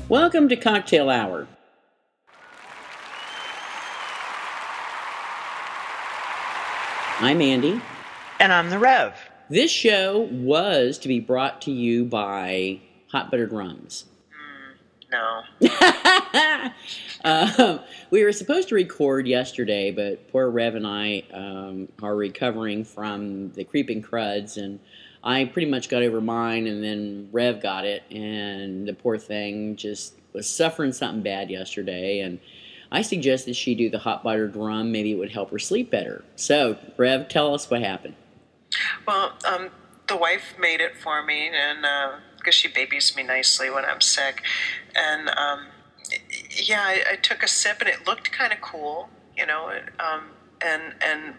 Welcome to Cocktail Hour. I'm Andy. And I'm the Rev. This show was to be brought to you by Hot Buttered Rums. No. We were supposed to record yesterday, but poor Rev and I are recovering from the creeping cruds, and I pretty much got over mine, and then Rev got it, and the poor thing just was suffering something bad yesterday, and I suggested she do the hot buttered rum. Maybe it would help her sleep better. So, Rev, tell us what happened. Well, the wife made it for me, and because she babies me nicely when I'm sick, and I took a sip, and it looked kind of cool, you know,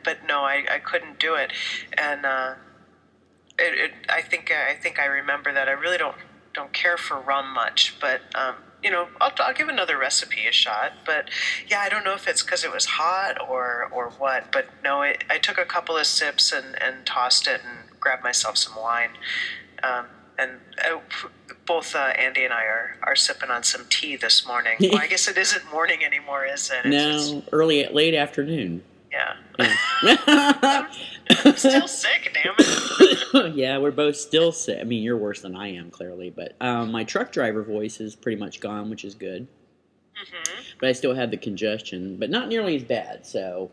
but no, I couldn't do it, and I think I remember that I really don't care for rum much, but I'll give another recipe a shot. But yeah, I don't know if it's because it was hot or what. But no, I took a couple of sips and tossed it and grabbed myself some wine. Both Andy and I are sipping on some tea this morning. Well, I guess it isn't morning anymore, is it? No, late afternoon. Yeah. I'm still sick, damn it. Yeah, we're both still sick. I mean, you're worse than I am, clearly. But my truck driver voice is pretty much gone, which is good. Mm-hmm. But I still have the congestion, but not nearly as bad. So,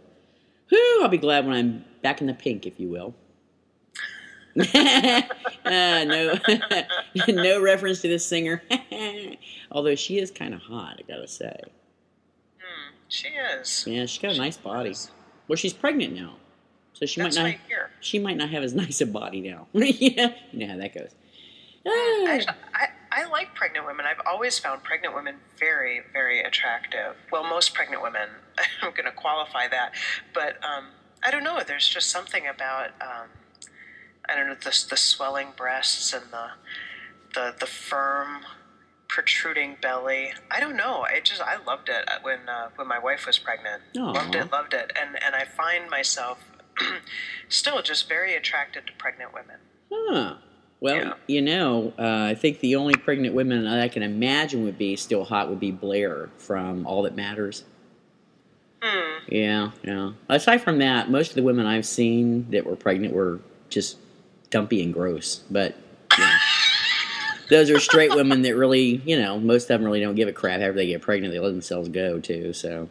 I'll be glad when I'm back in the pink, if you will. No, no reference to this singer. Although she is kind of hot, I gotta say. She is. Yeah, she's got a nice body. Well, she's pregnant now, so she might not have as nice a body now. Yeah, you know how that goes. I like pregnant women. I've always found pregnant women very, very attractive. Well, most pregnant women. I'm going to qualify that, but I don't know. There's just something about I don't know, the swelling breasts and the firm, protruding belly. I don't know. I loved it when my wife was pregnant. Aww. Loved it, and I find myself still just very attracted to pregnant women. Huh. Well, yeah. I think the only pregnant women that I can imagine would be still hot would be Blair from All That Matters. Yeah. Aside from that, most of the women I've seen that were pregnant were just dumpy and gross. But yeah. Those are straight women that really, most of them really don't give a crap. After they get pregnant, they let themselves go, too. So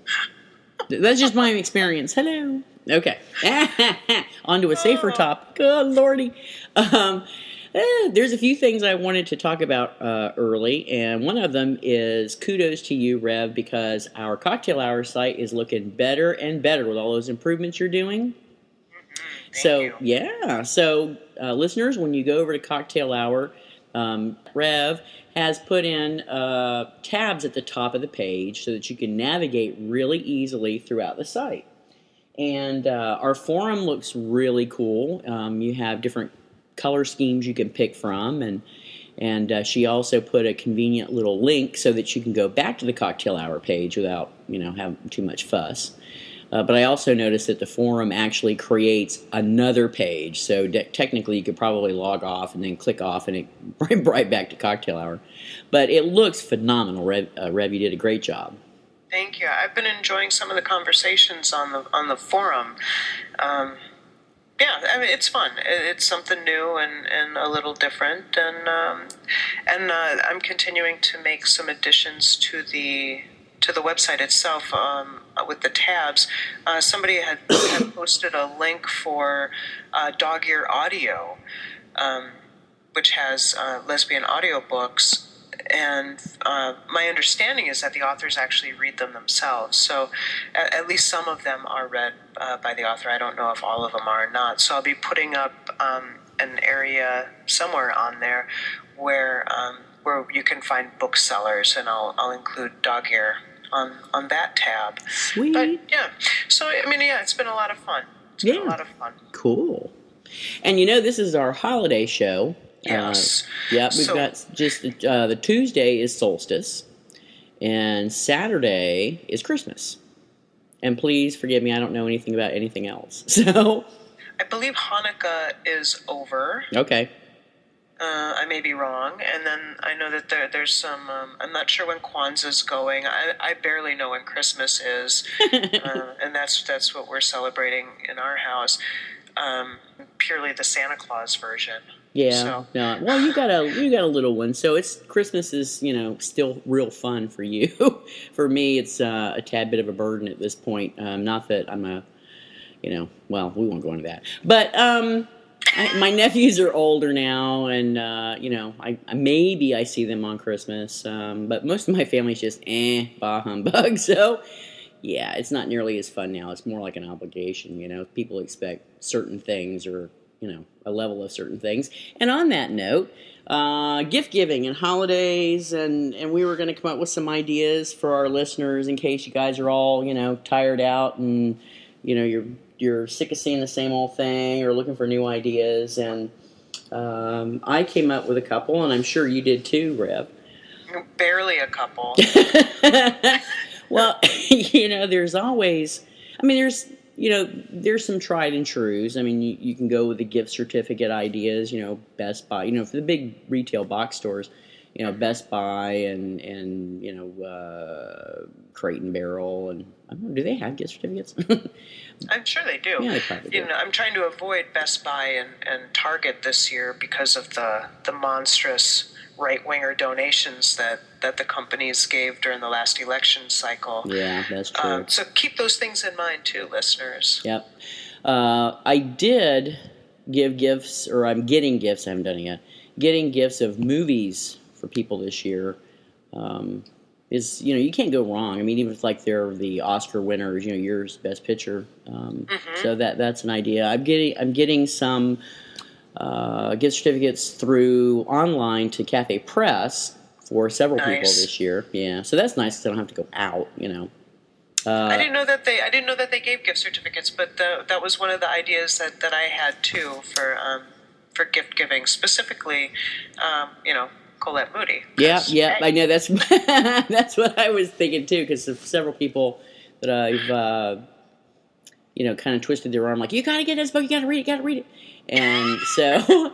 that's just my experience. Hello. Okay. On to a safer topic. Good lordy. There's a few things I wanted to talk about early, and one of them is kudos to you, Rev, because our Cocktail Hour site is looking better and better with all those improvements you're doing. Thank you. Yeah. So, listeners, when you go over to Cocktail Hour, Rev has put in tabs at the top of the page so that you can navigate really easily throughout the site. And our forum looks really cool. You have different color schemes you can pick from, and she also put a convenient little link so that you can go back to the Cocktail Hour page without having too much fuss. But I also noticed that the forum actually creates another page, so technically you could probably log off and then click off and it bring right back to Cocktail Hour. But it looks phenomenal, Rev. You did a great job. Thank you. I've been enjoying some of the conversations on the forum. I mean, it's fun. It's something new and a little different, and I'm continuing to make some additions to the website itself with the tabs. Somebody had posted a link for Dog Ear Audio, which has lesbian audiobooks, and my understanding is that the authors actually read them themselves. So at least some of them are read by the author. I don't know if all of them are or not. So I'll be putting up an area somewhere on there where you can find booksellers, and I'll include Dog Ear on that tab. Sweet. But yeah, so I mean, yeah, it's been a lot of fun. It's been a lot of fun. Cool. And this is our holiday show. Yes. We've got just the Tuesday is solstice, and Saturday is Christmas. And please forgive me, I don't know anything about anything else. So I believe Hanukkah is over. Okay. I may be wrong. And then I know that there's some. I'm not sure when Kwanzaa's going. I barely know when Christmas is, and that's what we're celebrating in our house. Purely the Santa Claus version. Yeah. So. No. Well, you got a little one, so it's Christmas is still real fun for you. For me, it's a tad bit of a burden at this point. Not that I'm a, well, we won't go into that, but my nephews are older now, and I maybe I see them on Christmas, but most of my family's just bah humbug. So yeah, it's not nearly as fun now. It's more like an obligation. People expect certain things, or a level of certain things. And on that note, gift giving and holidays, and we were going to come up with some ideas for our listeners in case you guys are all tired out, and you're sick of seeing the same old thing or looking for new ideas. And I came up with a couple, and I'm sure you did too, Rev. Barely a couple. Well, there's always, there's some tried and trues. You can go with the gift certificate ideas, Best Buy, for the big retail box stores, Best Buy and Crate and Barrel, and I don't know, do they have gift certificates? I'm sure they do. Yeah, they probably do. I'm trying to avoid Best Buy and Target this year because of the monstrous right-winger donations that the companies gave during the last election cycle. Yeah, that's true. So keep those things in mind too, listeners. Yep. I did give gifts, or I'm getting gifts, I haven't done it yet, getting gifts of movies for people this year. Is you can't go wrong. Even if they're the Oscar winners, yours Best Picture. So that's an idea. I'm getting some gift certificates through online to Cafe Press for several people this year. Yeah, so that's nice because I don't have to go out. I didn't know that they gave gift certificates, but that was one of the ideas that I had too for gift giving, specifically, Colette Moody. Yeah, hey. I know that's that's what I was thinking too, because several people that I've kind of twisted their arm, like, you got to get this book, you got to read it. And so,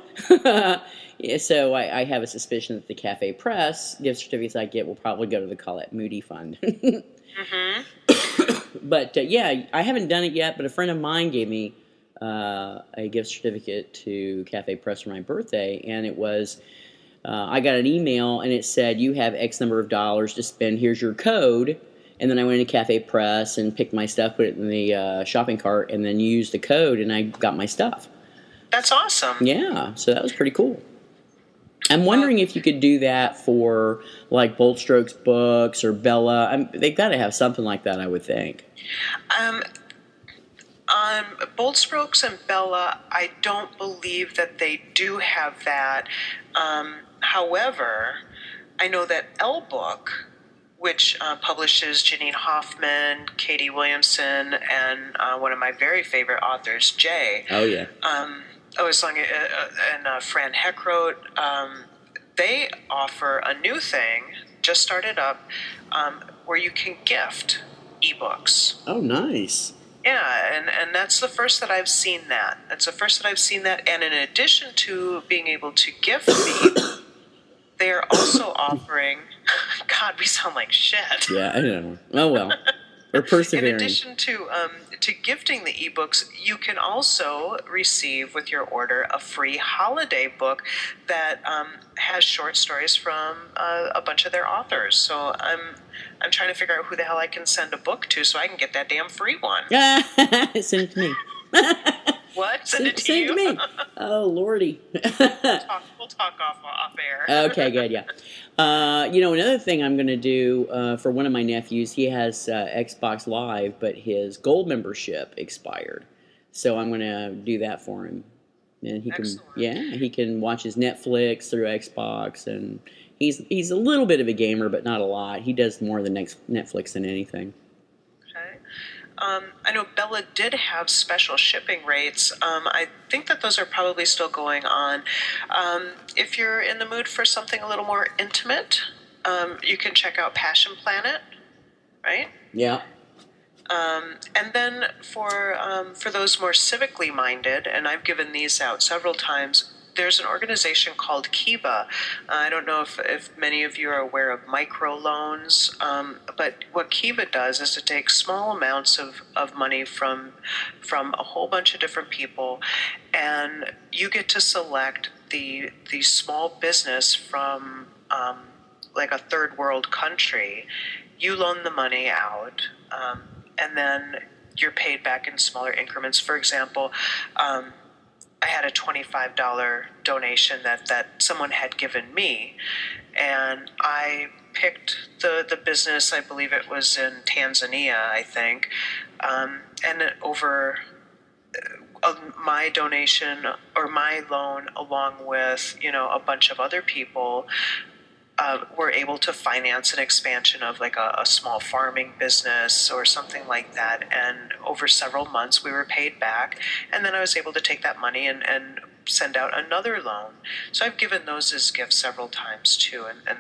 so I have a suspicion that the Cafe Press gift certificates I get will probably go to the Colette Moody Fund. But I haven't done it yet. But a friend of mine gave me a gift certificate to Cafe Press for my birthday, and it was I got an email and it said, you have X number of dollars to spend. Here's your code. And then I went to Cafe Press and picked my stuff, put it in the shopping cart, and then used the code, and I got my stuff. That's awesome. Yeah, so that was pretty cool. I'm wondering if you could do that for, like, Bold Strokes books or Bella. They've got to have something like that, I would think. Bold Strokes and Bella, I don't believe that they do have that. However, I know that Ebook, which publishes Janine Hoffman, Katie Williamson, and one of my very favorite authors, Jay. Oh, yeah. And Fran Heckroth. They offer a new thing, just started up, where you can gift ebooks. Oh, nice. Yeah, and that's the first that I've seen that. And in addition to being able to gift me, they are also offering... God, we sound like shit. Yeah, I know. Oh, well. We're persevering. In addition to gifting the ebooks, you can also receive with your order a free holiday book that has short stories from a bunch of their authors. So I'm trying to figure out who the hell I can send a book to so I can get that damn free one. Send it to me. What? Send it to you? Send it to me. Oh, Lordy. We'll talk off air. Okay, good, yeah. Another thing I'm going to do for one of my nephews, he has Xbox Live, but his gold membership expired. So I'm going to do that for him. And he can watch his Netflix through Xbox, and he's a little bit of a gamer, but not a lot. He does more than Netflix than anything. Okay. I know Bella did have special shipping rates. I think that those are probably still going on. If you're in the mood for something a little more intimate, you can check out Passion Planet, right? Yeah. And then for those more civically minded, and I've given these out several times, there's an organization called Kiva. I don't know if many of you are aware of microloans, but what Kiva does is to take small amounts of money from a whole bunch of different people, and you get to select the small business from like a third world country. You loan the money out, and then you're paid back in smaller increments. For example, I had a $25 donation that someone had given me, and I picked the business. I believe it was in Tanzania, I think, and over my donation or my loan, along with a bunch of other people, were able to finance an expansion of like a small farming business or something like that. And over several months, we were paid back. And then I was able to take that money and send out another loan. So I've given those as gifts several times too. And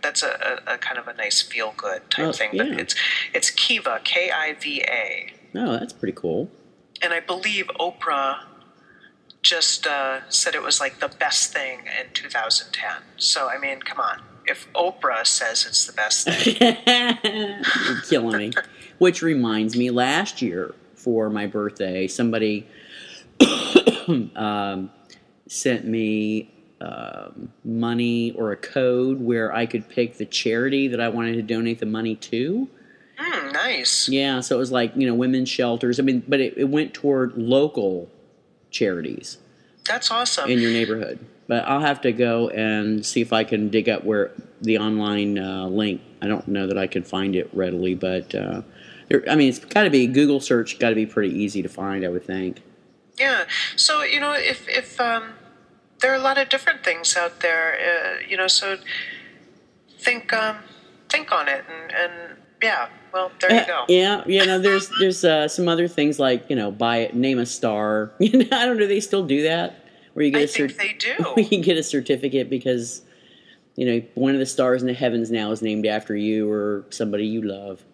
that's a kind of a nice feel good type thing. Yeah. But it's Kiva, Kiva. Oh, that's pretty cool. And I believe Oprah just said it was like the best thing in 2010. So, I mean, come on. If Oprah says it's the best thing. You're killing me. Which reminds me, last year for my birthday, somebody sent me money or a code where I could pick the charity that I wanted to donate the money to. Nice. Yeah, so it was like, women's shelters. I mean, but it went toward local charities. That's awesome. In your neighborhood. But I'll have to go and see if I can dig up where the online link. I don't know that I can find it readily, but it's got to be, Google search got to be pretty easy to find, I would think. Yeah. So, if there are a lot of different things out there, so think on it and yeah. Well, there you go. Yeah, there's some other things like, buy it, name a star. I don't know, do they still do that? Where you get I think they do. You can get a certificate because, one of the stars in the heavens now is named after you or somebody you love.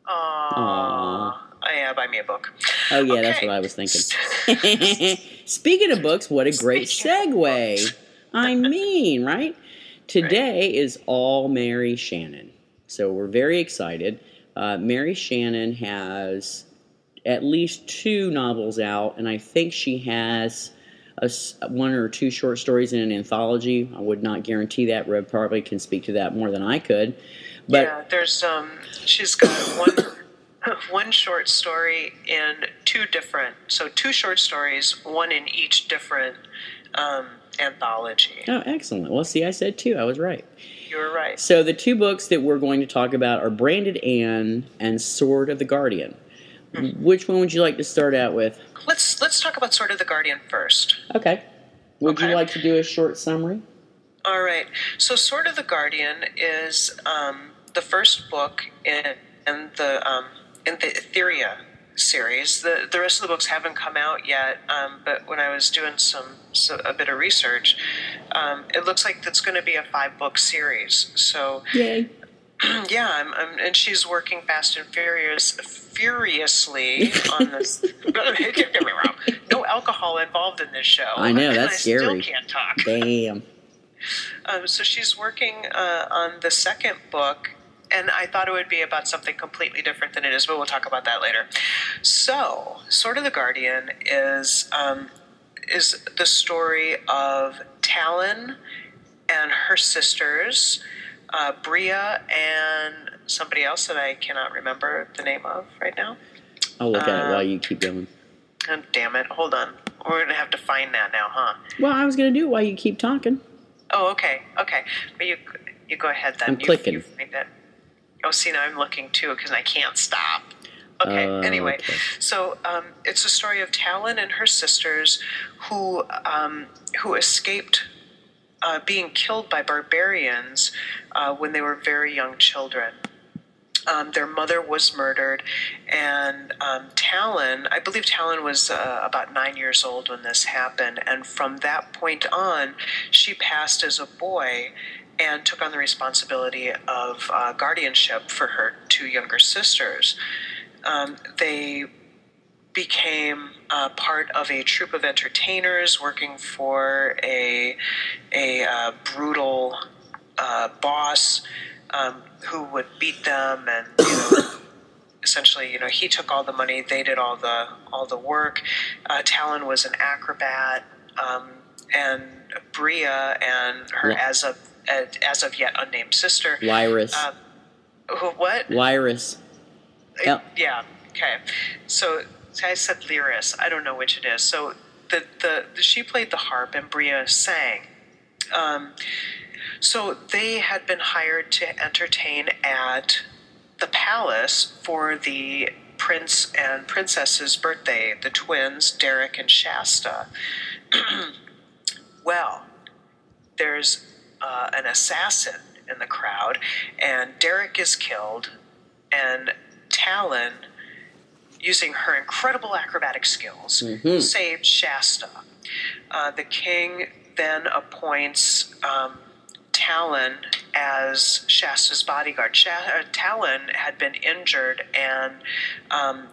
Aww. Yeah, buy me a book. Oh, yeah, Okay. That's what I was thinking. Speaking of books, what a great segue. I mean, right? Today is all Merry Shannon. So we're very excited. Merry Shannon has at least 2 novels out, and I think she has 1 or 2 short stories in an anthology. I would not guarantee that. Rev probably can speak to that more than I could. But yeah, there's she's got one short story in 2 short stories, 1 in each different anthology. Oh, excellent. Well, see, I said 2. I was right. You were right. So the 2 books that we're going to talk about are Branded Anne and Sword of the Guardian. Mm-hmm. Which one would you like to start out with? Let's talk about Sword of the Guardian first. Okay. Would you like to do a short summary? All right. So Sword of the Guardian is the first book in the Etheria series. The rest of the books haven't come out yet, but when I was doing a bit of research, it looks like it's going to be a 5-book series. So, yay! Yeah, and she's working fast and furiously on this. Don't get me wrong. No alcohol involved in this show. I know, that's scary. I still can't talk. Damn. So she's working on the second book. And I thought it would be about something completely different than it is, but we'll talk about that later. So, Sword of the Guardian is the story of Talon and her sisters, Bria and somebody else that I cannot remember the name of right now. I'll look at it while you keep going. Oh, damn it. Hold on. We're going to have to find that now, huh? Well, I was going to do it while you keep talking. Oh, okay. But you go ahead then. I'm clicking. You find it. Oh, see, now I'm looking too because I can't stop. Okay, anyway. Okay. So it's a story of Talon and her sisters who escaped being killed by barbarians when they were very young children. Their mother was murdered, and Talon, I believe Talon was about 9 years old when this happened, and from that point on, she passed as a boy and took on the responsibility of guardianship for her 2 younger sisters. They became part of a troupe of entertainers working for a brutal boss who would beat them, and essentially, he took all the money, they did all the work. Talon was an acrobat, and Bria and her as of yet unnamed sister, Lyris. What? Lyris. Yep. Yeah. Okay. So I said Lyris. I don't know which it is. So she played the harp and Bria sang. So they had been hired to entertain at the palace for the prince and princess's birthday, the twins, Derek and Shasta. Well, there's an assassin in the crowd, and Derek is killed, and Talon, using her incredible acrobatic skills, saved Shasta. The king then appoints Talon as Shasta's bodyguard. Talon had been injured, and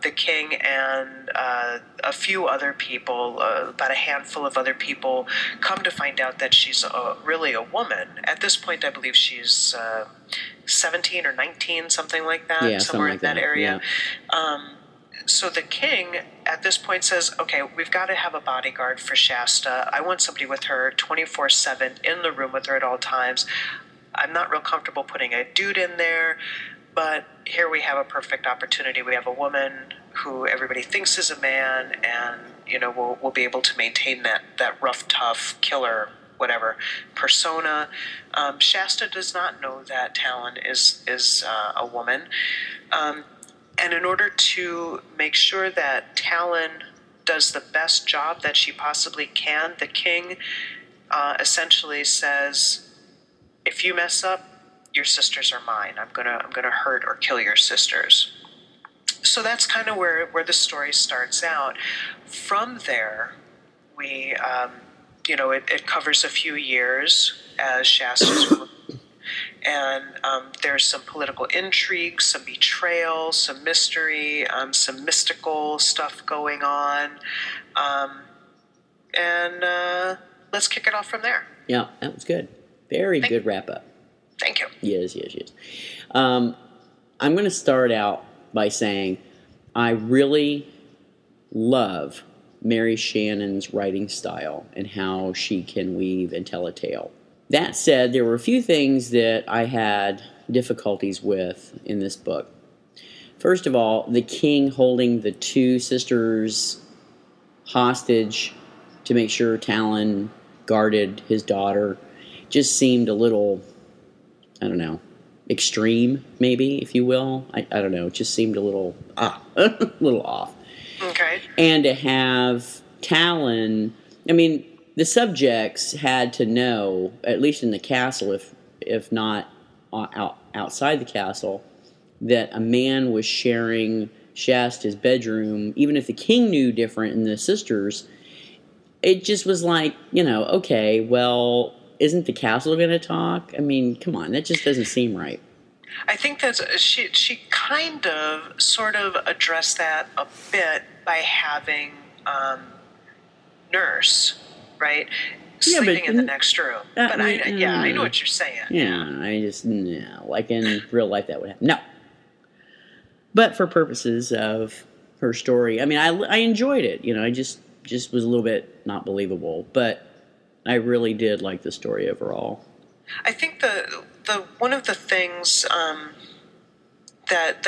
the king and a few other people, about a handful of other people, come to find out that she's really a woman. At this point, I believe she's 17 or 19, something like that, somewhere in that area. Yeah. So the king at this point says, okay, we've got to have a bodyguard for Shasta. I want somebody with her 24/7 in the room with her at all times. I'm not real comfortable putting a dude in there, but here we have a perfect opportunity. We have a woman who everybody thinks is a man, and we'll be able to maintain that rough, tough killer, whatever persona. Shasta does not know that Talon is a woman. And in order to make sure that Talon does the best job that she possibly can, the king essentially says, if you mess up, your sisters are mine. I'm gonna hurt or kill your sisters. So that's kind of where the story starts out. From there, we it covers a few years as Shasta's and there's some political intrigue, some betrayal, some mystery, some mystical stuff going on. And let's kick it off from there. Yeah, that was good. Very good wrap-up. Thank you. Yes. I'm going to start out by saying I really love Merry Shannon's writing style and how she can weave and tell a tale. That said, there were a few things that I had difficulties with in this book. First of all, the king holding the two sisters hostage to make sure Talon guarded his daughter just seemed a little, I don't know, extreme, maybe, if you will. I don't know. It just seemed a little, a little off. Okay. And to have Talon, I mean, the subjects had to know, at least in the castle, if not outside the castle, that a man was sharing Shasta's bedroom. Even if the king knew different and the sisters, it just was like, okay, well, isn't the castle going to talk? I mean, come on, that just doesn't seem right. I think that she kind of sort of addressed that a bit by having Nurse, right, sleeping in the next room. But I know what you're saying. Yeah, I just, no, like in real life that would happen. No. But for purposes of her story, I mean, I enjoyed it. I just was a little bit not believable, but I really did like the story overall. I think the one of the things that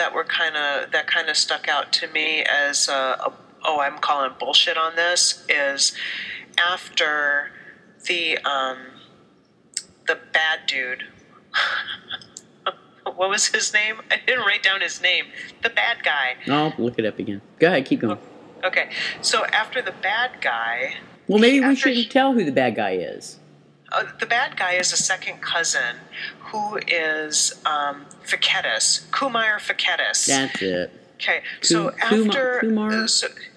kind of stuck out to me as I'm calling bullshit on this is after the bad dude. What was his name? I didn't write down his name. The bad guy. I'll look it up again. Go ahead, keep going. Okay, so after the bad guy... Well, maybe we shouldn't tell who the bad guy is. The bad guy is a second cousin who is Facetis, Kumar Facetis. That's it. Okay, so after... Kumar?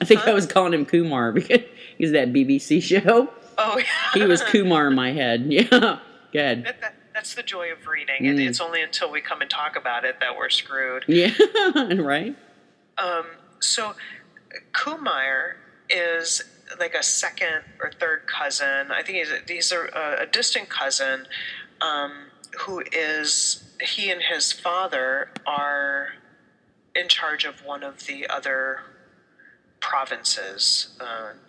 I think I was calling him Kumar because he's that BBC show. Oh, yeah. He was Kumar in my head. Yeah, go ahead. That's the joy of reading, and it's only until we come and talk about it that we're screwed. Yeah, right? So Kumar is like a second or third cousin. I think he's a distant cousin, who is, he and his father are in charge of one of the other provinces,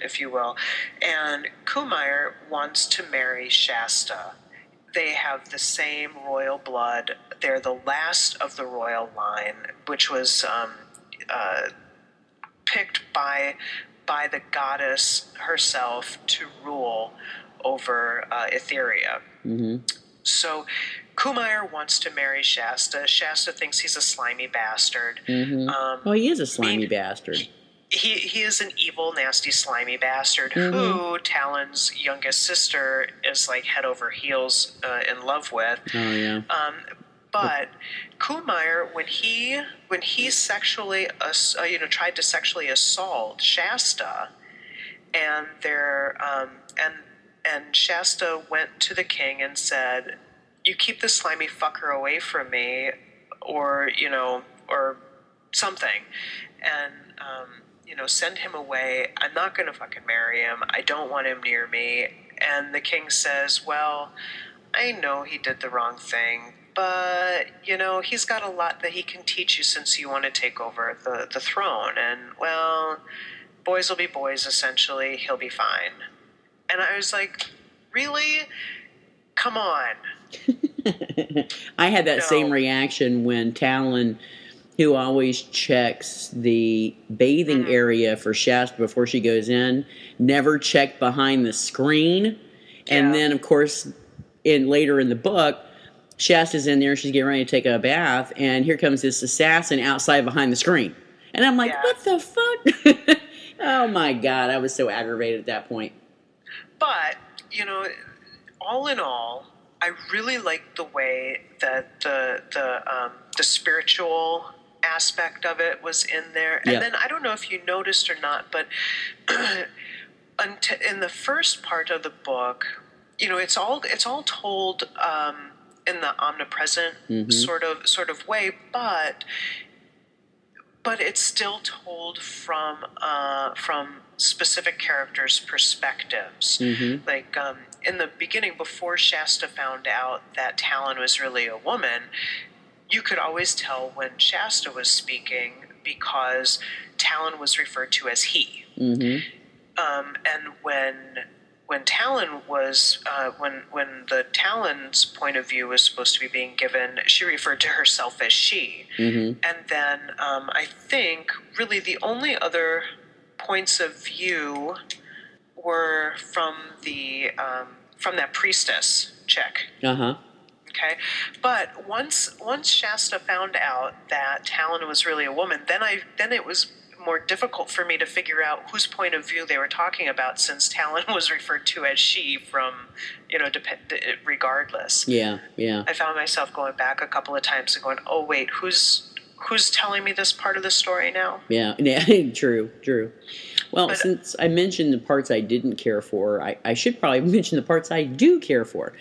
if you will. And Kumar wants to marry Shasta. They have the same royal blood. They're the last of the royal line, which was picked by the goddess herself to rule over Etheria. Mm-hmm. So Kumar wants to marry Shasta. Shasta thinks he's a slimy bastard. Mm-hmm. Well, he is a slimy bastard. He is an evil, nasty, slimy bastard who Talon's youngest sister is like head over heels in love with. Oh yeah. But Kumar, when he sexually tried to sexually assault Shasta, and and Shasta went to the king and said, "You keep this slimy fucker away from me, or something," and send him away. I'm not going to fucking marry him. I don't want him near me. And the king says, "Well, I know he did the wrong thing, but he's got a lot that he can teach you since you want to take over the throne. And well, boys will be boys. Essentially, he'll be fine." And I was like, really? Come on. I had that same reaction when Talon, who always checks the bathing area for Shasta before she goes in, never checked behind the screen. Yeah. And then, of course, later in the book, Shasta's in there, she's getting ready to take a bath, and here comes this assassin outside behind the screen. And I'm like, what the fuck? Oh my God, I was so aggravated at that point. But, all in all, I really liked the way that the spiritual aspect of it was in there. And then I don't know if you noticed or not, but in the first part of the book, it's all told in the omnipresent sort of way, but it's still told from specific characters' perspectives. Mm-hmm. Like in the beginning, before Shasta found out that Talon was really a woman, you could always tell when Shasta was speaking because Talon was referred to as he. Mm-hmm. And when Talon was when the Talon's point of view was supposed to be being given, she referred to herself as she. Mm-hmm. And then I think really the only other points of view were from that priestess chick. Okay, but once Shasta found out that Talon was really a woman, then it was more difficult for me to figure out whose point of view they were talking about, since Talon was referred to as she from, regardless. Yeah. I found myself going back a couple of times and going, oh wait, who's telling me this part of the story now? Yeah, true. Well, since I mentioned the parts I didn't care for, I should probably mention the parts I do care for.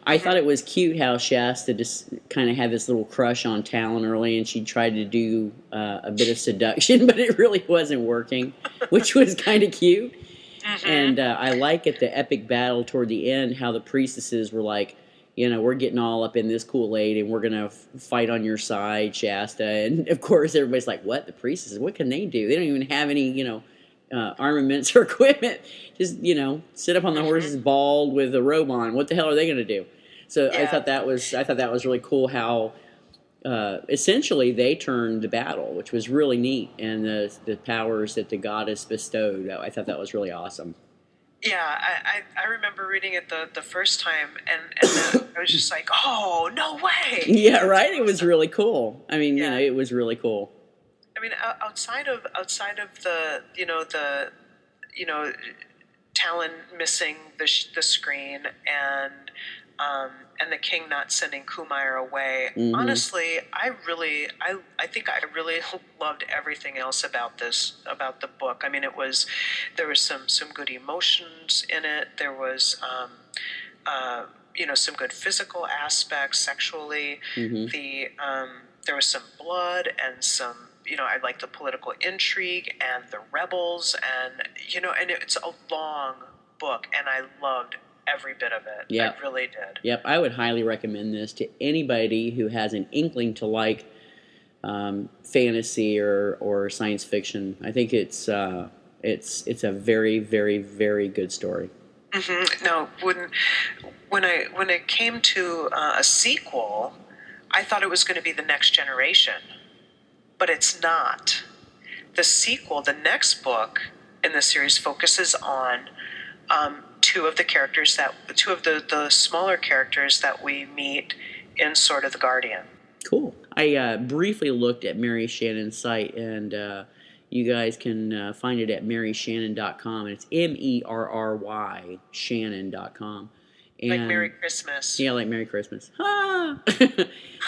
I thought it was cute how Shasta just kind of had this little crush on Talon early, and she tried to do a bit of seduction, but it really wasn't working, which was kind of cute. Mm-hmm. And I like at the epic battle toward the end how the priestesses were like, we're getting all up in this Kool-Aid and we're going to fight on your side, Shasta. And, of course, everybody's like, what? The priestesses? What can they do? They don't even have any, armaments or equipment. Just, sit up on the horses bald with a robe on. What the hell are they going to do? So I thought that was really cool how essentially they turned the battle, which was really neat. And the powers that the goddess bestowed, I thought that was really awesome. Yeah, I remember reading it the first time, and I was just like, oh, no way! Yeah, right? It was really cool. I mean, it was really cool. I mean, outside of the Talon missing the screen and the king not sending Kumar away. Mm-hmm. Honestly, I think I really loved everything else about the book. I mean, there was some good emotions in it. There was some good physical aspects sexually. Mm-hmm. There was some blood and some I like the political intrigue and the rebels, and and it's a long book, and I loved every bit of it. Yep. I really did. Yep, I would highly recommend this to anybody who has an inkling to like fantasy or science fiction. I think it's a very, very, very good story. Mm-hmm. Now, when it came to a sequel, I thought it was going to be The Next Generation, but it's not. The sequel, the next book in the series, focuses on two of the smaller characters that we meet in Sword of the Guardian. Cool. I briefly looked at Merry Shannon's site, and you guys can find it at merryshannon.com, and it's MERRY Shannon.com. And, like Merry Christmas. Yeah, like Merry Christmas. Ah!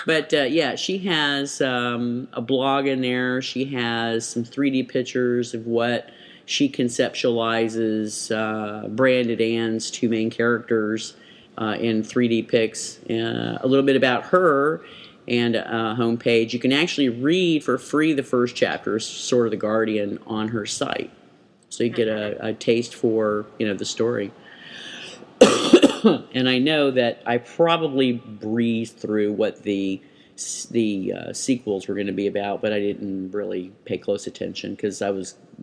But yeah, she has a blog in there. She has some 3D pictures of what she conceptualizes Branded Ann's two main characters in 3D pics. A little bit about her and a homepage. You can actually read for free the first chapter, Sword of the Guardian, on her site. So you get a taste for the story. And I know that I probably breezed through what the sequels were going to be about, but I didn't really pay close attention because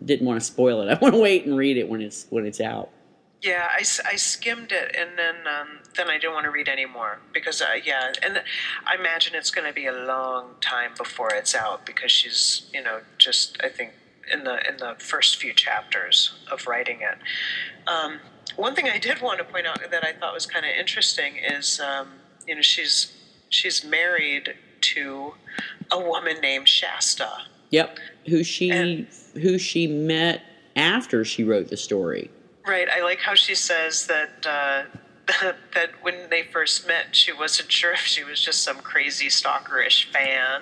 didn't want to spoil it. I want to wait and read it when it's out. Yeah, I skimmed it, and then I didn't want to read anymore because and I imagine it's going to be a long time before it's out because she's just I think in the first few chapters of writing it. One thing I did want to point out that I thought was kind of interesting is she's married to a woman named Shasta. Yep, who she met after she wrote the story. Right. I like how she says that that when they first met, she wasn't sure if she was just some crazy stalkerish fan.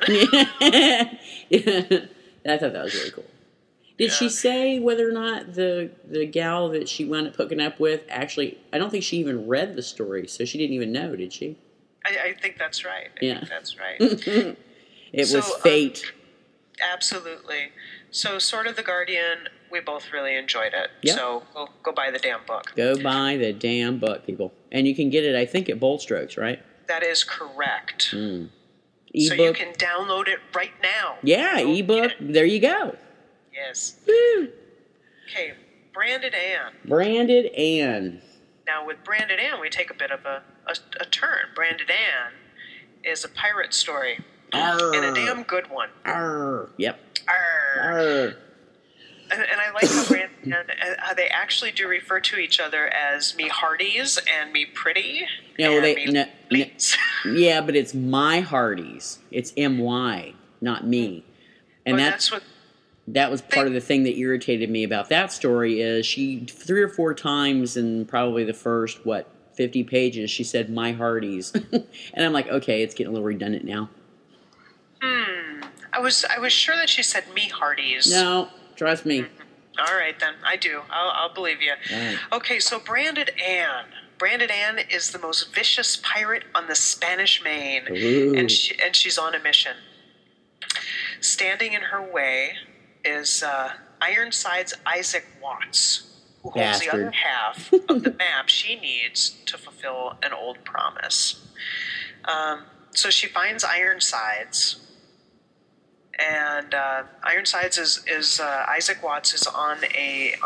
Yeah. I thought that was really cool. Did she say whether or not the gal that she wound up hooking up with actually? I don't think she even read the story, so she didn't even know, did she? I think that's right. I think that's right. It was fate. Absolutely. So, Sword of the Guardian, we both really enjoyed it. Yep. So, go buy the damn book. Go buy the damn book, people. And you can get it, I think, at Bold Strokes, right? That is correct. Ebook. So you can download it right now. Yeah, ebook. There you go. Yes. Woo. Okay, Branded Ann. Branded Ann. Now, with Branded Ann, we take a bit of a turn. Branded Ann is a pirate story. Arr. And a damn good one. Arr. Yep. Arr. Arr. And I like how Branded Ann, how they actually do refer to each other as me hearties and me pretty. Yeah, but it's my hearties. It's MY, not me. And well, that was part of the thing that irritated me about that story is she 3 or 4 times in probably the first 50 pages she said my hearties. And I'm like, okay, it's getting a little redundant now. I was sure that she said me hearties. No, trust me. Mm-hmm. All right then, I do. I'll believe you. Right. Okay, so Branded Ann. Branded Ann is the most vicious pirate on the Spanish Main, and she's on a mission. Standing in her way is Ironside's Isaac Watts, who holds the other half of the map she needs to fulfill an old promise. So she finds Ironsides, and Ironsides is Isaac Watts is on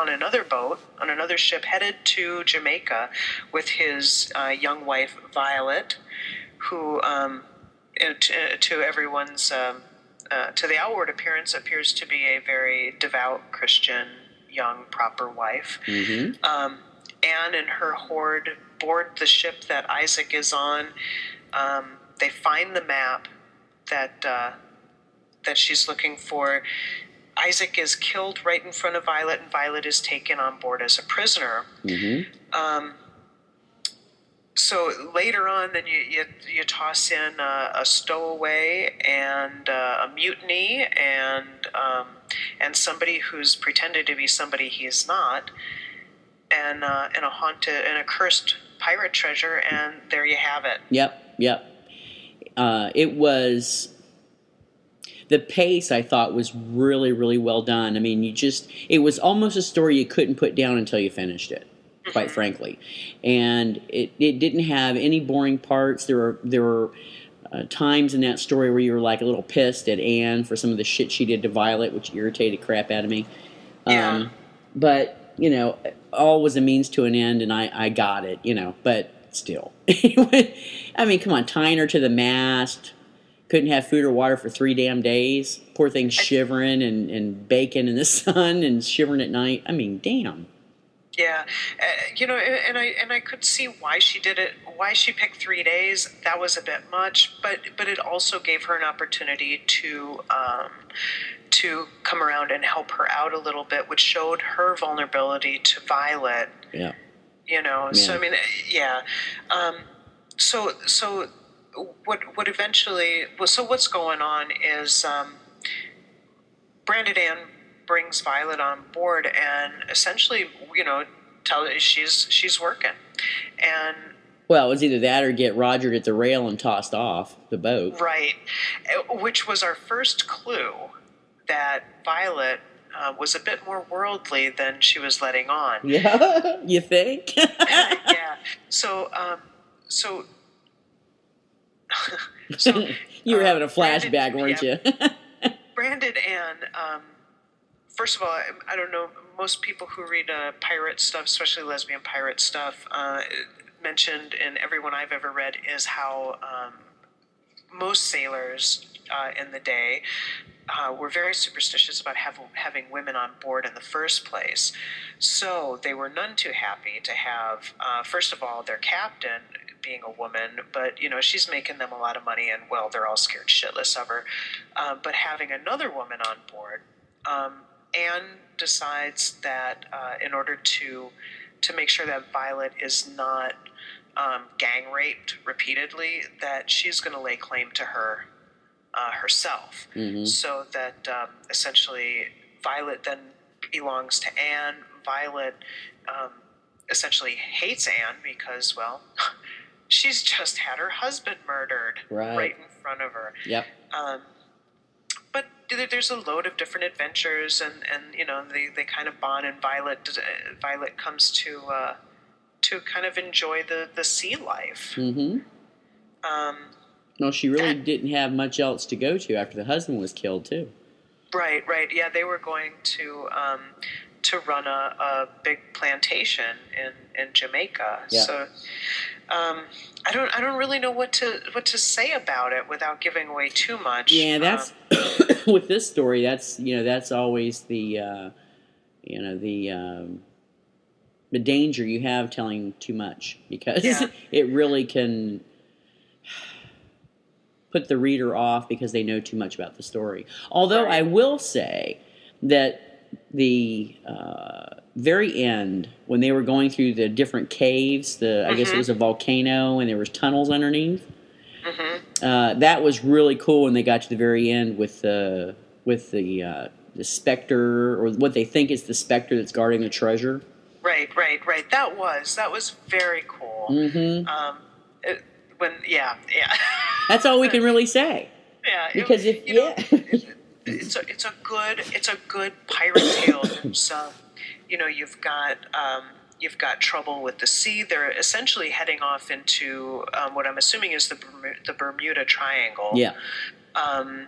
another boat, on another ship, headed to Jamaica with his young wife Violet, who to everyone's to the outward appearance appears to be a very devout Christian, young, proper wife. Mm-hmm. Anne and her horde board the ship that Isaac is on. They find the map that she's looking for. Isaac is killed right in front of Violet, and Violet is taken on board as a prisoner. Mm-hmm. So later on, then you toss in a stowaway and a mutiny and somebody who's pretended to be somebody he's not, and a cursed pirate treasure, and there you have it. Yep. It was the pace I thought was really, really well done. I mean, it was almost a story you couldn't put down until you finished it, quite frankly. And it didn't have any boring parts. There were times in that story where you were like a little pissed at Anne for some of the shit she did to Violet, which irritated the crap out of me. Yeah. But, all was a means to an end, and I got it, but still. I mean, come on, tying her to the mast, couldn't have food or water for 3 damn days. Poor thing shivering and baking in the sun and shivering at night. I mean, damn. Yeah, and I could see why she did it. Why she picked 3 days. That was a bit much, but it also gave her an opportunity to come around and help her out a little bit, which showed her vulnerability to Violet. Yeah. So I mean, yeah. So what eventually? So what's going on is Branded Ann brings Violet on board and essentially, tell her she's working. And well, it was either that or get rogered at the rail and tossed off the boat. Right. Which was our first clue that Violet was a bit more worldly than she was letting on. Yeah, you think? Yeah. So you were having a flashback, weren't you? Branded Ann, first of all, I don't know, most people who read pirate stuff, especially lesbian pirate stuff, mentioned in everyone I've ever read is how most sailors in the day were very superstitious about having women on board in the first place. So they were none too happy to have, first of all, their captain being a woman, but, she's making them a lot of money and, well, they're all scared shitless of her. But having another woman on board, Anne decides that in order to make sure that Violet is not gang raped repeatedly, that she's going to lay claim to her herself. Mm-hmm. So that essentially Violet then belongs to Anne. Violet essentially hates Anne because, well, she's just had her husband murdered right in front of her. Yep. But there's a load of different adventures, and they kind of bond, and Violet comes to kind of enjoy the sea life. Mm-hmm. No, she really didn't have much else to go to after the husband was killed, too. Right. Yeah, they were going to run a big plantation in Jamaica. Yeah. So I don't really know what to say about it without giving away too much. Yeah, that's with this story. That's always the danger you have telling too much, because it really can put the reader off because they know too much about the story. Although I will say that the very end, when they were going through the different caves, I guess it was a volcano and there was tunnels underneath. Mm-hmm. That was really cool when they got to the very end with the specter, or what they think is the specter that's guarding the treasure. Right. That was very cool. Mm-hmm. Yeah. That's all we can really say. Yeah. Because it's a good pirate tale. You've got trouble with the sea. They're essentially heading off into what I'm assuming is the Bermuda Triangle. Yeah. And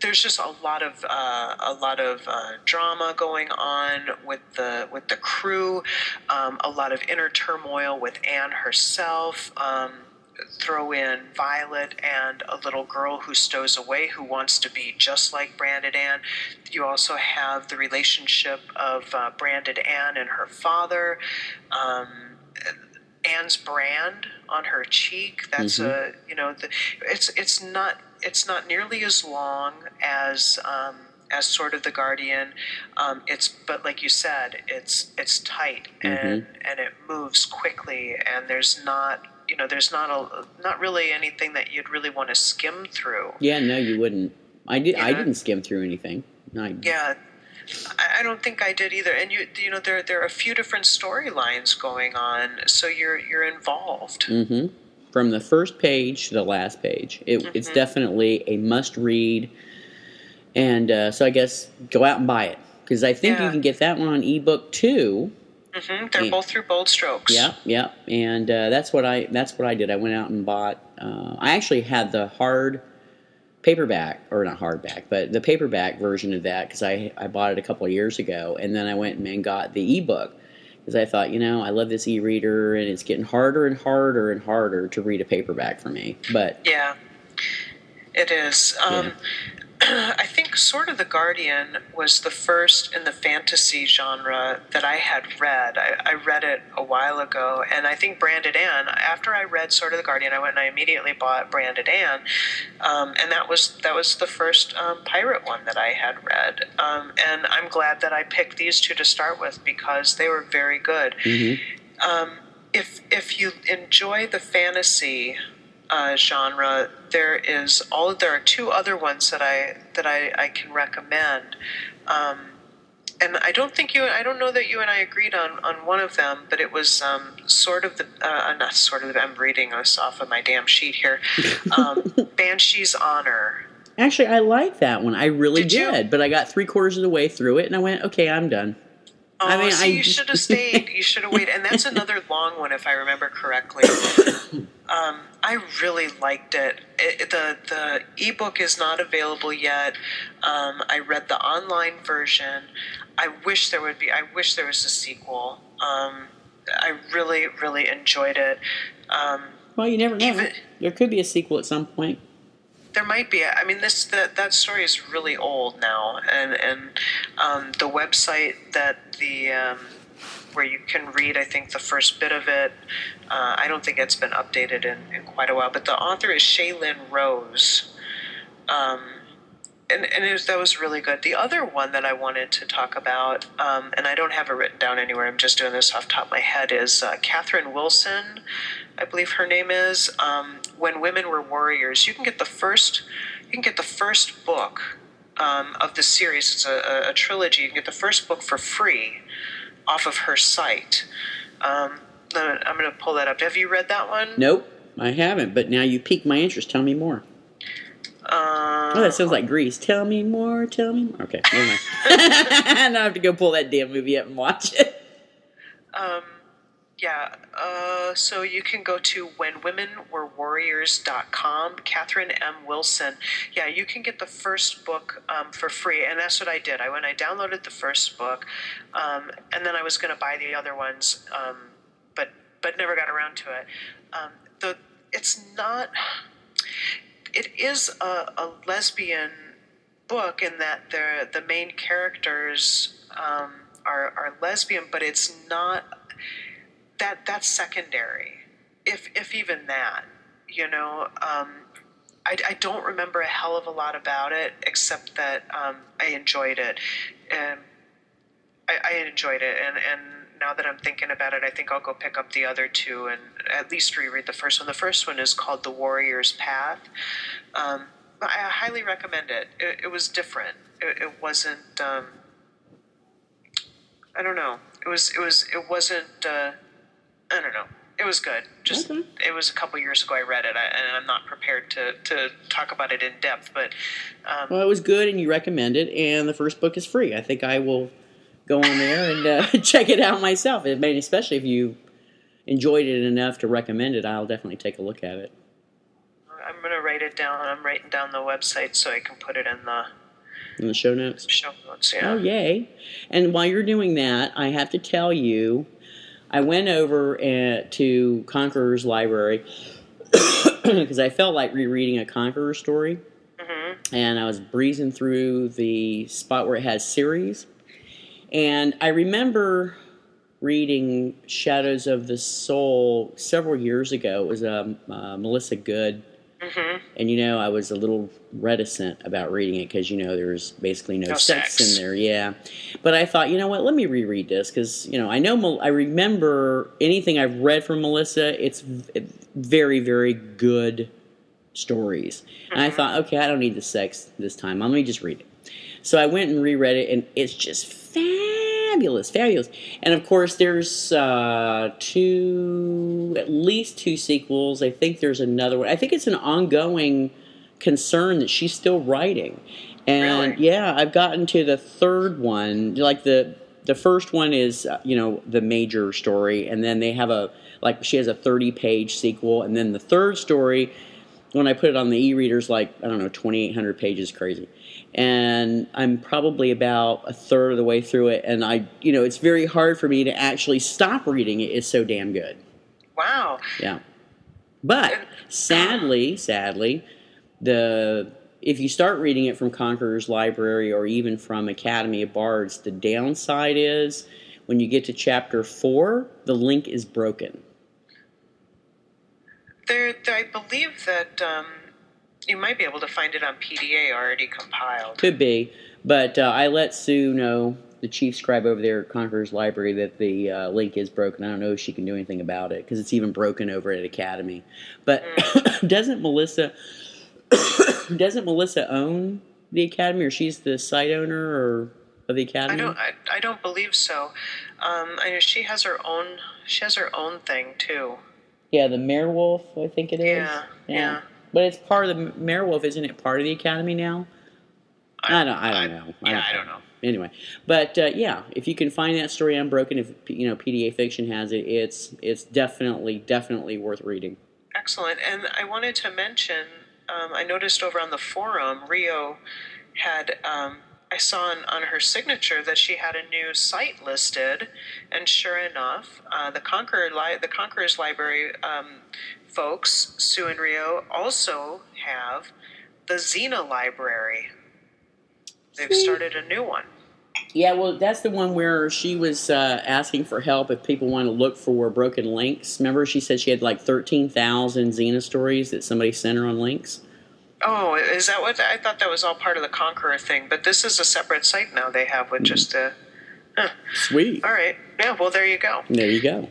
there's just a lot of drama going on with the crew, a lot of inner turmoil with Anne herself. Throw in Violet and a little girl who stows away, who wants to be just like Branded Anne. You also have the relationship of Branded Anne and her father. Anne's brand on her cheek. That's it's not nearly as long as sort of the Guardian. But like you said, it's tight and it moves quickly, and there's not really anything that you'd really want to skim through. Yeah, no, you wouldn't. I didn't skim through anything. Yeah, I don't think I did either. And there are a few different storylines going on, so you're involved. Mm-hmm. from the first page to the last page. It's definitely a must-read. And so I guess go out and buy it. Because I think you can get that one on ebook too. They're both through Bold Strokes. Yeah. And that's what I did. I went out and bought. I actually had the hard paperback, or not hardback, but the paperback version of that because I bought it a couple of years ago, and then I went and got the ebook because I thought, I love this e-reader, and it's getting harder and harder and harder to read a paperback for me. But yeah, it is. I think Sword of the Guardian was the first in the fantasy genre that I had read. I read it a while ago, and I think Branded Anne, after I read Sword of the Guardian, I went and I immediately bought Branded Anne, and that was the first pirate one that I had read. And I'm glad that I picked these two to start with because they were very good. If you enjoy the fantasy genre, there are two other ones that I can recommend, and I don't know that you and I agreed on one of them, but it was I'm reading this off of my damn sheet here. Banshee's Honor. Actually, I like that one. I really did, but I got 3/4 of the way through it, and I went, okay, I'm done. Oh, you should have stayed. You should have waited. And that's another long one, if I remember correctly. I really liked it. The ebook is not available yet. I read the online version. I wish there was a sequel. I really, really enjoyed it. Well, you never know. There could be a sequel at some point. There might be. I mean, that story is really old now, and the website that where you can read, I think, the first bit of it, I don't think it's been updated in quite a while. But the author is Shaylin Rose, and that was really good. The other one that I wanted to talk about, and I don't have it written down anywhere, I'm just doing this off the top of my head, is Catherine Wilson, I believe her name is, When Women Were Warriors. You can get the first book of the series. It's a trilogy. You can get the first book for free off of her site. I'm going to pull that up. Have you read that one? Nope, I haven't, but now you piqued my interest. Tell me more. That sounds like Grease. Tell me more. Okay, never mind. Now I have to go pull that damn movie up and watch it. So you can go to whenwomenwerewarriors.com. Catherine M. Wilson. Yeah, you can get the first book for free, and that's what I did. I downloaded the first book, and then I was going to buy the other ones, but never got around to it. It is a lesbian book in that the main characters are lesbian, but it's not. That's secondary, if even that, I don't remember a hell of a lot about it, except that I enjoyed it, and I enjoyed it, and now that I'm thinking about it, I think I'll go pick up the other two and at least reread the first one. The first one is called The Warrior's Path. I highly recommend it. It was different. It wasn't. I don't know. It wasn't. I don't know. It was good. Just It was a couple years ago I read it, and I'm not prepared to talk about it in depth. But well, it was good, and you recommend it, and the first book is free. I think I will go on there and check it out myself. I mean, especially if you enjoyed it enough to recommend it, I'll definitely take a look at it. I'm going to write it down. I'm writing down the website so I can put it in the show notes. Show notes, yeah. Oh, yay! And while you're doing that, I have to tell you, I went over to Conqueror's Library because I felt like rereading a Conqueror story, and I was breezing through the spot where it has series, and I remember reading Shadows of the Soul several years ago. It was Melissa Good. And, I was a little reticent about reading it because, there's basically no sex in there. Yeah. But I thought, you know what, let me reread this because, I remember anything I've read from Melissa, it's very, very good stories. And I thought, okay, I don't need the sex this time. Let me just read it. So I went and reread it, and it's just fabulous. Fabulous, fabulous. And of course, there's at least two sequels. I think there's another one. I think it's an ongoing concern that she's still writing. And Really? yeah, I've gotten to the third one. Like the first one is the major story, and then they have she has a 30-page sequel, and then the third story, when I put it on the e-readers, 2,800 pages, crazy. And I'm probably about a third of the way through it, and it's very hard for me to actually stop reading it. It's so damn good. Wow. Yeah. But sadly, if you start reading it from Conqueror's Library or even from Academy of Bards, the downside is when you get to chapter 4, the link is broken. I believe that you might be able to find it on PDA already compiled. Could be, but I let Sue know, the chief scribe over there at Conqueror's Library, that the link is broken. I don't know if she can do anything about it because it's even broken over at Academy. But doesn't Melissa own the Academy, or she's the site owner of the Academy? I don't believe so. I know she has her own. She has her own thing too. Yeah, the Merewolf, I think it is. Yeah. But it's part of the Merewolf, isn't it? Part of the Academy now. I don't know. I don't know. Anyway, but yeah, if you can find that story unbroken, if PDA Fiction has it, it's definitely worth reading. Excellent. And I wanted to mention, I noticed over on the forum, Rio had, I saw on her signature that she had a new site listed, and sure enough, the Conqueror's Library folks, Sue and Rio, also have the Xena Library. They've started a new one. Yeah, well, that's the one where she was asking for help if people want to look for broken links. Remember, she said she had 13,000 Xena stories that somebody sent her on links? Oh, is that what? I thought that was all part of the Conqueror thing, but this is a separate site now they have with just the... Sweet. All right. Yeah, well, there you go. There you go.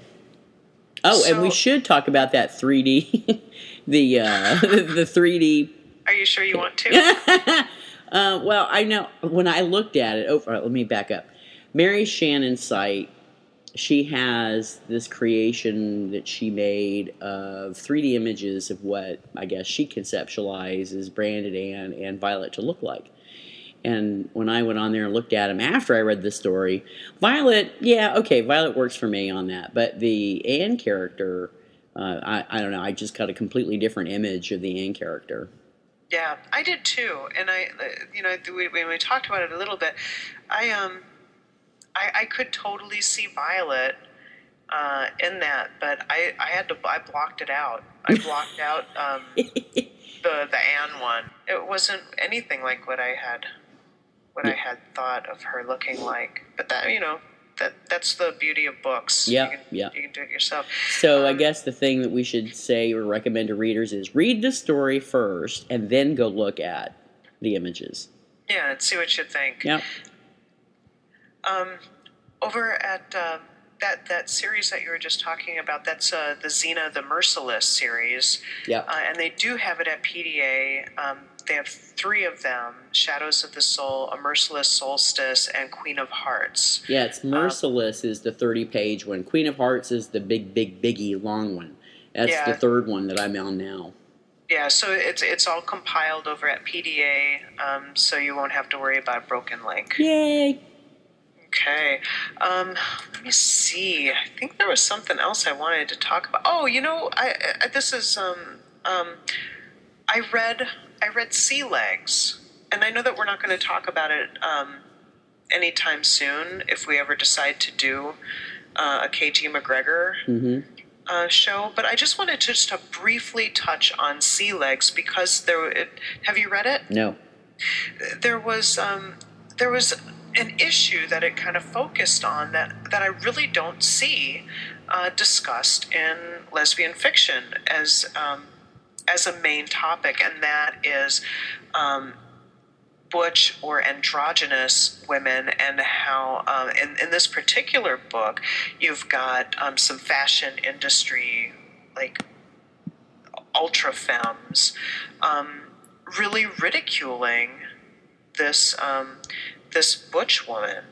Oh, and we should talk about that 3D, the 3D... Are you sure you want to? Well, I know when I looked at it. Let me back up. Merry Shannon's site, she has this creation that she made of 3D images of what I guess she conceptualizes Brandon and Violet to look like. And when I went on there and looked at them after I read the story, Violet works for me on that. But the Anne character, I don't know. I just got a completely different image of the Anne character. Yeah, I did too, and when we talked about it a little bit, I could totally see Violet in that, but I blocked it out. I blocked out the Anne one. It wasn't anything like what I had thought of her looking like. But that's the beauty of books. Yeah, you can do it yourself. So I guess the thing that we should say or recommend to readers is read the story first and then go look at the images. Yeah, and see what you think. Yep. Over at that series that you were just talking about, that's the Xena the Merciless series. Yeah. And they do have it at PDA. They have 3 of them: Shadows of the Soul, A Merciless Solstice, and Queen of Hearts. Yeah, it's Merciless is the 30-page one. Queen of Hearts is the biggie long one. That's the third one that I'm on now. Yeah, so it's all compiled over at PDA, so you won't have to worry about a broken link. Yay! Okay, let me see. I think there was something else I wanted to talk about. Oh, I read Sea Legs, and I know that we're not going to talk about it anytime soon if we ever decide to do a KG McGregor show. But I just wanted to briefly touch on Sea Legs because have you read it? No. There was an issue that it kind of focused on that I really don't see discussed in lesbian fiction as a main topic, and that is butch or androgynous women, and how in this particular book you've got some fashion industry, like ultra femmes, really ridiculing this butch woman,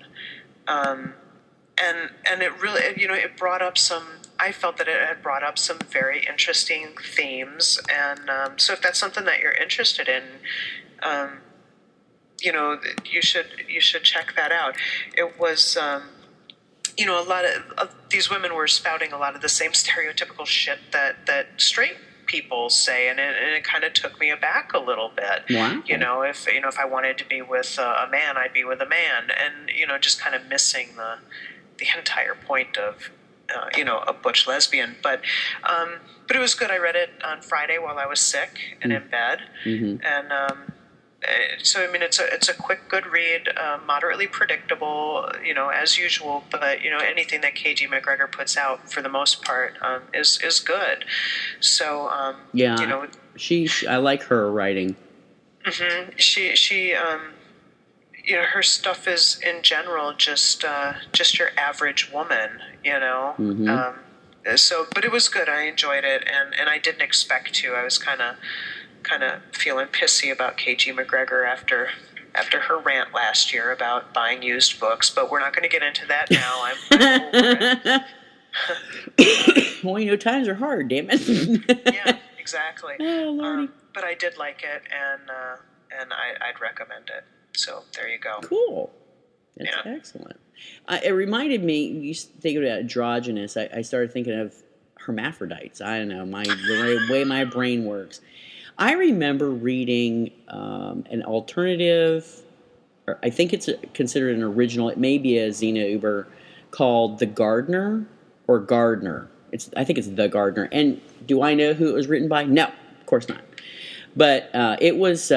and it really, it brought up some. I felt that it had brought up some very interesting themes, and so if that's something that you're interested in, you should check that out. It was. A lot of these women were spouting a lot of the same stereotypical shit that straight people say, and it kind of took me aback a little bit. Wow. If I wanted to be with a man, I'd be with a man, and just kind of missing the entire point of a butch lesbian. But it was good. I read it on Friday while I was sick and in bed, and. So it's a quick, good read, moderately predictable, as usual. But anything that KG McGregor puts out, for the most part, is good. So I like her writing. Mm-hmm. She her stuff is in general just your average woman, but it was good. I enjoyed it, and I didn't expect to. I was kind of feeling pissy about KG McGregor after her rant last year about buying used books, but we're not going to get into that now. I'm over it. Well, times are hard, damn it. Yeah, exactly. Oh, Lordy. But I did like it, and I'd recommend it. So there you go. Cool. That's excellent. It reminded me, you think about androgynous, I started thinking of hermaphrodites. I don't know, the way my brain works. I remember reading an alternative, or I think it's considered an original. It may be a Xena Uber called The Gardener or Gardener. I think it's The Gardener. And do I know who it was written by? No, of course not. But it was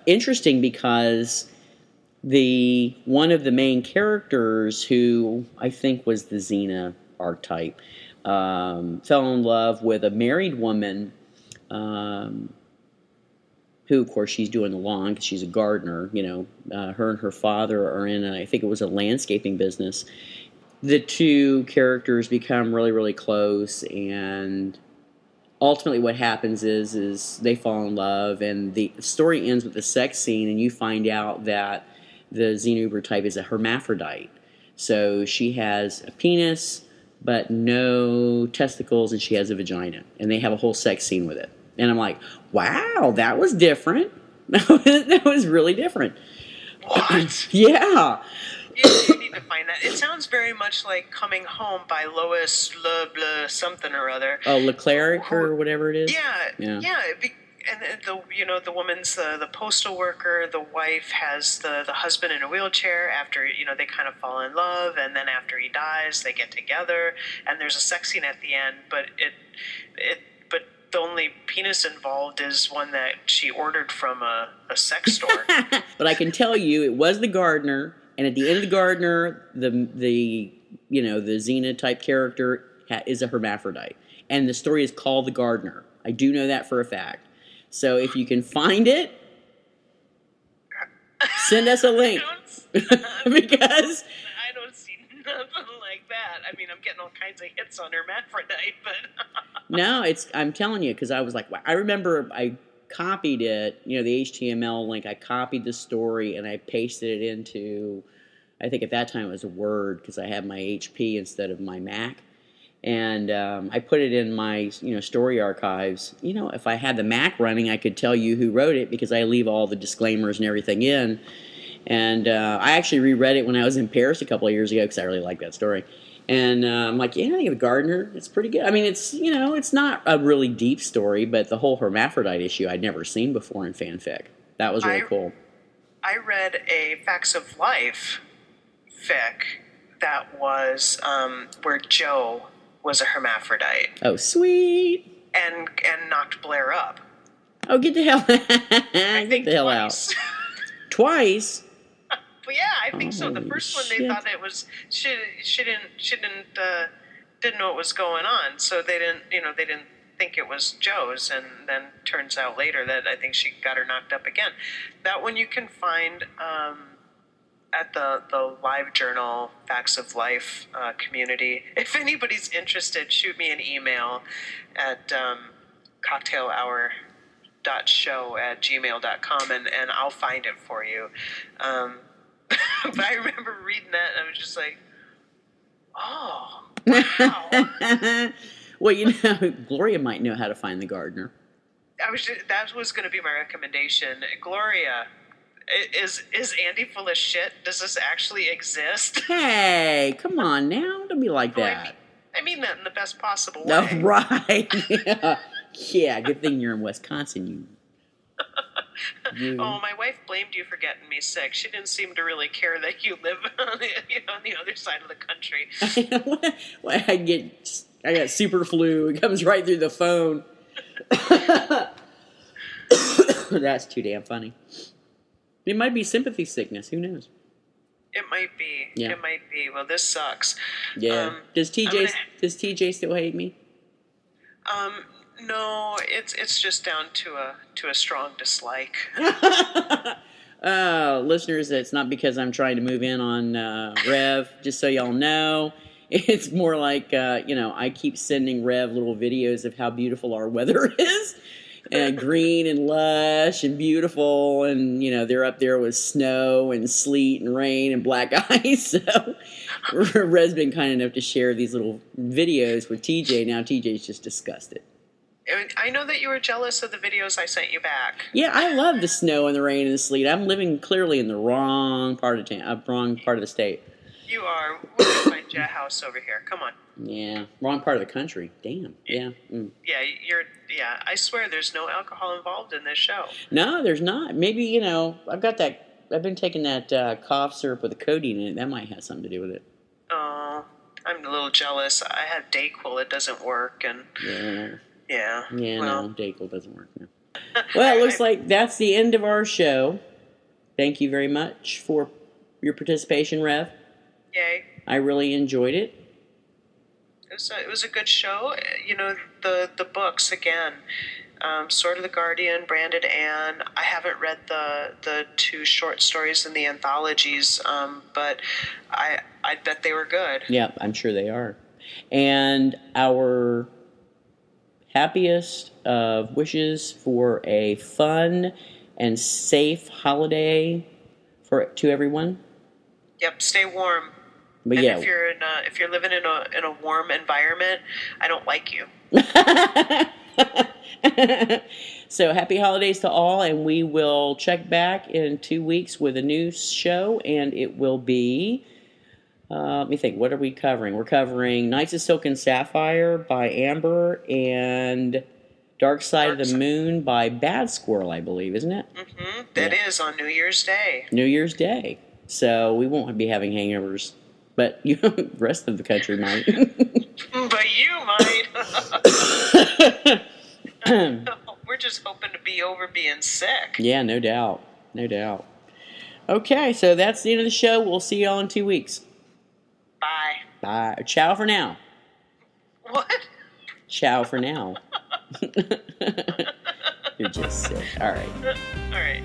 interesting because one of the main characters, who I think was the Xena archetype, fell in love with a married woman. Who, of course, she's doing the lawn because she's a gardener. Her and her father are in, I think it was a landscaping business. The two characters become really, really close, and ultimately what happens is they fall in love, and the story ends with a sex scene, and you find out that the Xenober type is a hermaphrodite. So she has a penis, but no testicles, and she has a vagina, and they have a whole sex scene with it. And I'm like, wow, that was different. That was really different. What? Yeah. You need to find that. It sounds very much like Coming Home by Lois something or other. Oh, Leclerc or whatever it is? Yeah. And the woman's the postal worker. The wife has the husband in a wheelchair. After they kind of fall in love, and then after he dies, they get together, and there's a sex scene at the end. But the only penis involved is one that she ordered from a sex store. But I can tell you, it was the gardener, and at the end of the gardener, the Xena type character is a hermaphrodite, and the story is called The Gardener. I do know that for a fact. So if you can find it, send us a link. Because I don't see nothing like that. I mean, I'm getting all kinds of hits on hermaphrodite, but no, I'm telling you, because I was like, I remember I copied it, the HTML link. I copied the story and I pasted it into, I think at that time it was a Word, because I had my HP instead of my Mac. And I put it in my, story archives. If I had the Mac running, I could tell you who wrote it, because I leave all the disclaimers and everything in. And I actually reread it when I was in Paris a couple of years ago, because I really liked that story. And I'm like, I think The Gardener, it's pretty good. I mean, it's not a really deep story, but the whole hermaphrodite issue I'd never seen before in fanfic. That was really cool. I read a Facts of Life fic that was where Joe was a hermaphrodite. Oh, sweet. And knocked Blair up. Oh, get the hell Get the hell out. Twice? But yeah, I think so. The first one they thought it was she didn't know what was going on, so they didn't think it was Joe's, and then turns out later that I think she got her knocked up again. That one you can find at the Live Journal Facts of Life community. If anybody's interested, shoot me an email at cocktailhour.show@gmail.com, and I'll find it for you. But I remember reading that, and I was just like, Oh, wow. Well, Gloria might know how to find the gardener. That was going to be my recommendation. Gloria, is Andy full of shit? Does this actually exist? Hey, come on now. Don't be like that. I mean that in the best possible way. Oh, right. Yeah, good thing you're in Wisconsin, you. Oh, my wife blamed you for getting me sick. She didn't seem to really care that you live on the other side of the country. I got super flu. It comes right through the phone. That's too damn funny. It might be sympathy sickness. Who knows? It might be. Yeah. It might be. Well, this sucks. Yeah. Does TJ still hate me? No, it's just down to a strong dislike. Listeners, it's not because I'm trying to move in on Rev, just so y'all know. It's more like, I keep sending Rev little videos of how beautiful our weather is. And green and lush and beautiful. And, they're up there with snow and sleet and rain and black ice. So Rev's been kind enough to share these little videos with TJ. Now TJ's just disgusted. I know that you were jealous of the videos I sent you back. Yeah, I love the snow and the rain and the sleet. I'm living clearly in the wrong part of the state. You are. We can find you a house over here. Come on. Yeah, wrong part of the country. Damn. Yeah. Mm. Yeah, Yeah, I swear there's no alcohol involved in this show. No, there's not. Maybe I've got that. I've been taking that cough syrup with the codeine in it. That might have something to do with it. Oh, I'm a little jealous. I have Dayquil. It doesn't work, and yeah. Well, no, Dayquil doesn't work. No. Well, it looks like that's the end of our show. Thank you very much for your participation, Rev. Yay. I really enjoyed it. It was a good show. The books, again, Sword of the Guardian, Branded Anne. I haven't read the two short stories in the anthologies, but I'd bet they were good. Yeah, I'm sure they are. And our happiest of wishes for a fun and safe holiday to everyone. Yep, stay warm. But and yeah, if you're living in a warm environment, I don't like you. So happy holidays to all, and we will check back in 2 weeks with a new show, and it will be, let me think, what are we covering? We're covering Knights of Silk and Sapphire by Amber and Dark Side of the Moon by Bad Squirrel, I believe, isn't it? Mm-hmm. That is on New Year's Day. New Year's Day. So we won't be having hangovers. But the rest of the country might. But you might. We're just hoping to be over being sick. Yeah, no doubt. No doubt. Okay, so that's the end of the show. We'll see y'all in 2 weeks. Bye. Bye. Ciao for now. What? Ciao for now. You're just sick. All right. All right.